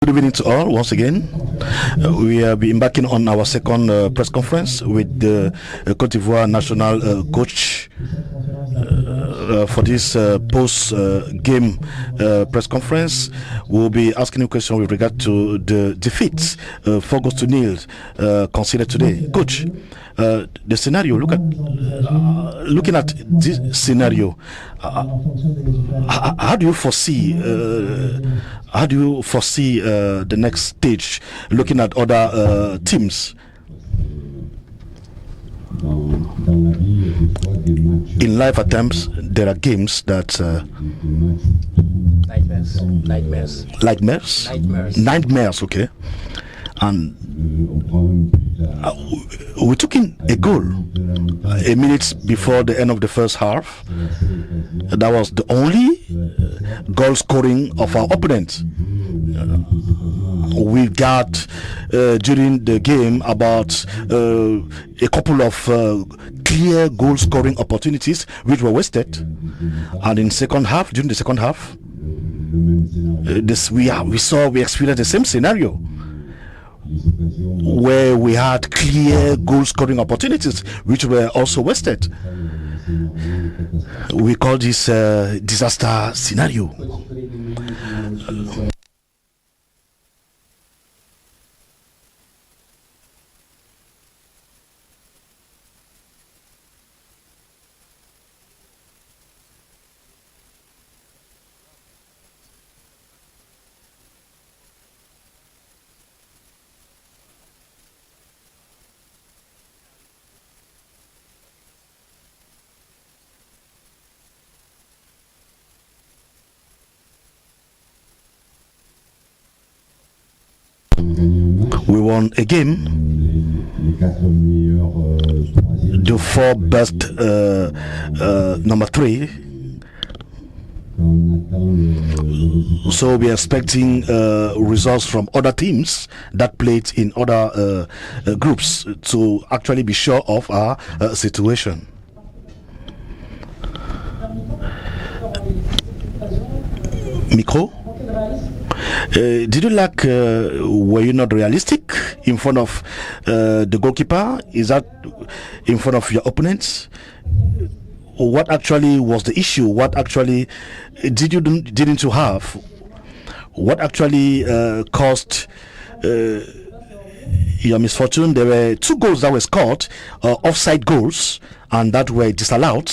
Good evening to all once again. We will be embarking on our second press conference with the Cote d'Ivoire national coach for this post-game press conference. We'll be asking a question with regard to the defeat 4 goals to nil considered today. Coach, the scenario, looking at this scenario, how do you foresee the next stage, looking at other teams? In life attempts, there are games that nightmares. Okay, and we took in a goal a minute before the end of the first half. That was the only goal scoring of our opponent. We got during the game about a couple of clear goal scoring opportunities which were wasted, and during the second half we experienced the same scenario where we had clear goal scoring opportunities which were also wasted. We call this disaster scenario. We won a game. The 4 best number 3. So we are expecting results from other teams that played in other groups to actually be sure of our situation. Micro? Did you were you not realistic in front of the goalkeeper? Is that in front of your opponents? What actually was the issue? What actually didn't you have? What actually caused your misfortune? There were 2 goals that were scored, offside goals, and that were disallowed.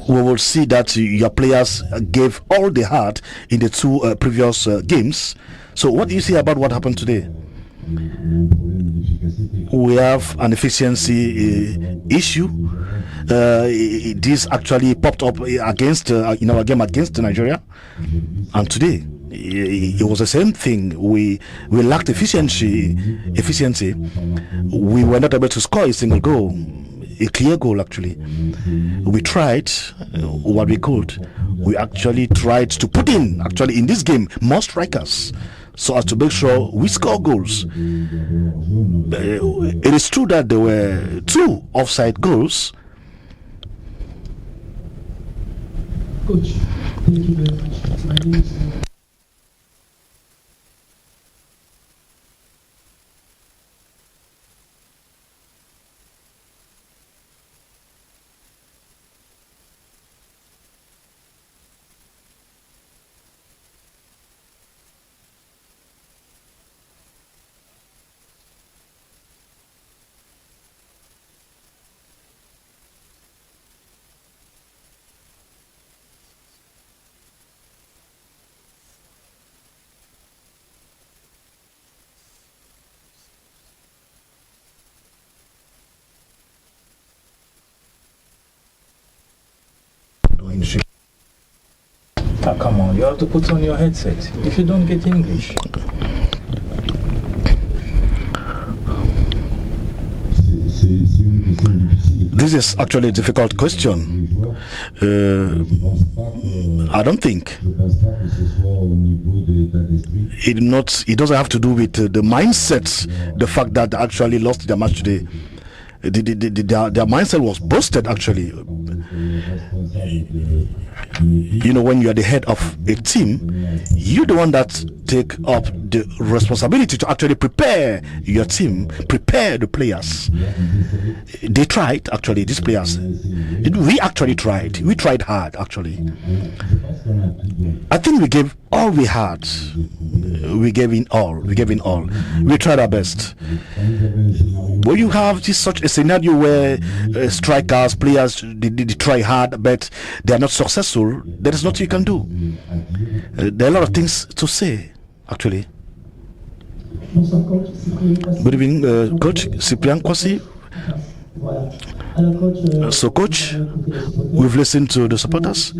We will see that your players gave all they had in the 2 previous games. So what do you say about what happened today? We have an efficiency issue. This actually popped up against in our game against Nigeria, and today it was the same thing. We lacked efficiency. We were not able to score a single goal. A clear goal, actually. We tried what we could. We actually tried to put in this game more strikers so as to make sure we score goals. It is true that there were 2 offside goals. Coach, thank you very much. My name is come on, you have to put on your headset if you don't get English. This is actually a difficult question. I don't think it doesn't have to do with the mindset, the fact that they actually lost the match today. their mindset was boosted actually. You know, when you are the head of a team, you're the one that take up the responsibility to actually prepare your team, prepare the players. They tried actually, these players. We actually tried. We tried hard actually. I think we gave all we had. We gave in all. We tried our best. When you have such a scenario where strikers, players, they try hard but they are not successful, there is nothing you can do. There are a lot of things to say actually. Good evening, Coach Cyprien Kwasi. So, Coach, we've listened to the supporters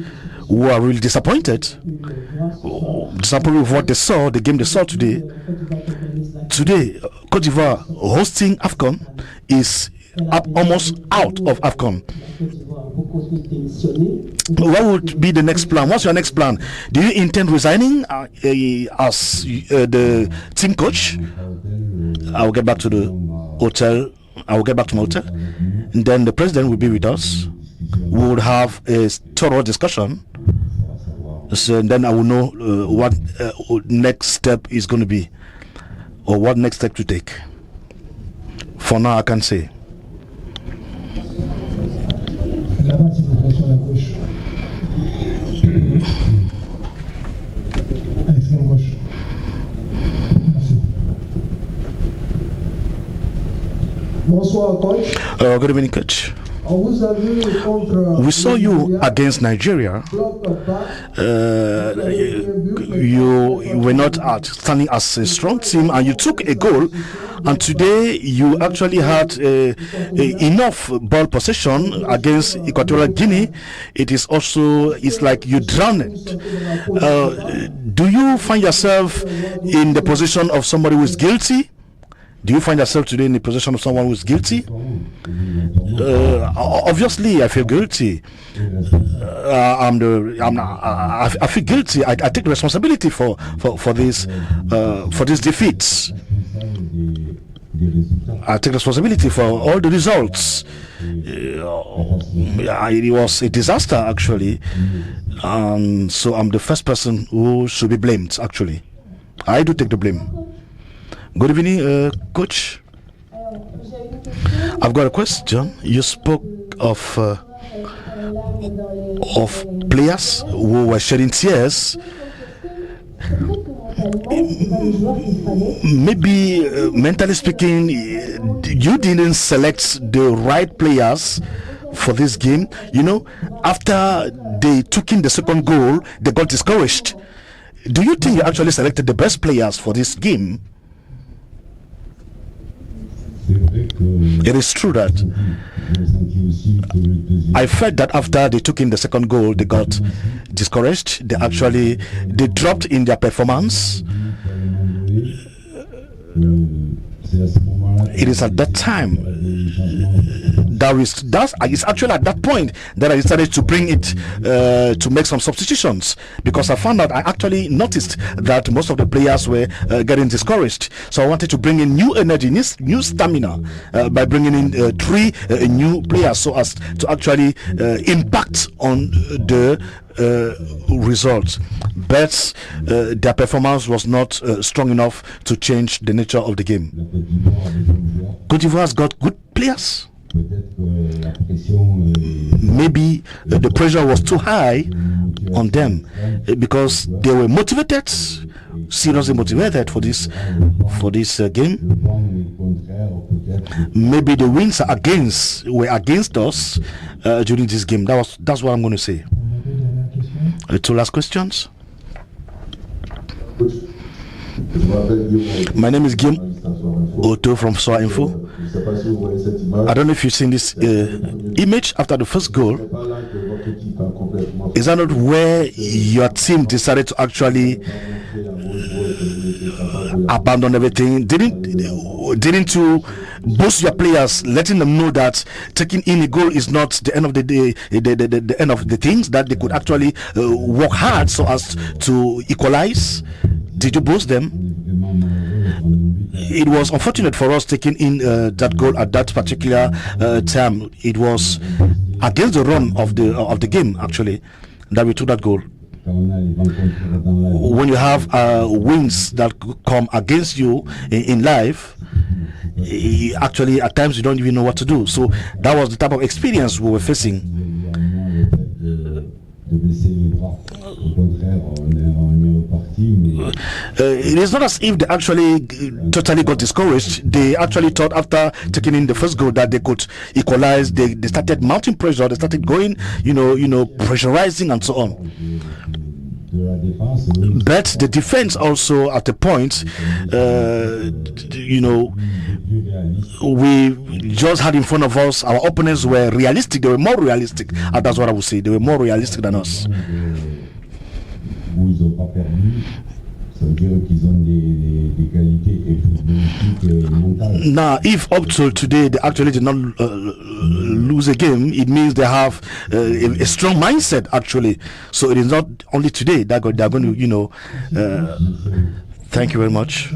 who are really disappointed with what they saw, the game they saw today. Today, Cote d'Ivoire hosting AFCON is almost out of AFCON. What would be the next plan? What's your next plan? Do you intend resigning as the team coach? I will get back to the hotel. I will get back to my hotel. And then the president will be with us. We will have a thorough discussion. So then I will know what next step is going to be, or what next step to take. For now, I can say. Good evening, Coach. We saw you against Nigeria. You were not outstanding as a strong team, and you took a goal. And today you actually had enough ball possession against Equatorial Guinea. It's like you drowned. Do you find yourself in the position of somebody who is guilty? Do you find yourself today in the position of someone who is guilty? Obviously, I feel guilty. I feel guilty. I take responsibility for these defeats. I take responsibility for all the results. It was a disaster, actually, and so I'm the first person who should be blamed. Actually, I do take the blame. Good evening, Coach. I've got a question. You spoke of players who were shedding tears. Maybe, mentally speaking, you didn't select the right players for this game. You know, after they took in the second goal, they got discouraged. Do you think you actually selected the best players for this game? It is true that I felt that after they took in the second goal, they got discouraged. They dropped in their performance. It is at that time it's actually at that point that I decided to bring it to make some substitutions, because I found out, I actually noticed that most of the players were getting discouraged. So I wanted to bring in new energy, new stamina by bringing in three new players, so as to actually impact on the results. But their performance was not strong enough to change the nature of the game. Cote d'Ivoire has got good players. Maybe the pressure was too high on them because they were motivated, seriously motivated for this game. Maybe the wins were against us during this game. That's what I'm going to say. Two last questions. My name is Guillaume Otto from Soa Info. I don't know if you've seen this image after the first goal. Is that not where your team decided to actually abandon everything? Didn't you boost your players, letting them know that taking in a goal is not the end of the day, the end of the things, that they could actually work hard so as to equalize? Did you boost them? it was unfortunate for us taking in that goal at that particular time. It was against the run of the game, actually, that we took that goal. When you have wins that come against you in life, actually at times you don't even know what to do. So that was the type of experience we were facing. It is not as if they actually totally got discouraged. They actually thought after taking in the first goal that they could equalize. They started mounting pressure. They started going, pressurizing and so on. But the defense also at a point, we just had in front of us, our opponents were realistic. They were more realistic. That's what I would say. They were more realistic than us. Now, if up till today they actually did not lose a game, it means they have a strong mindset, actually. So it is not only today that they're going to, thank you very much.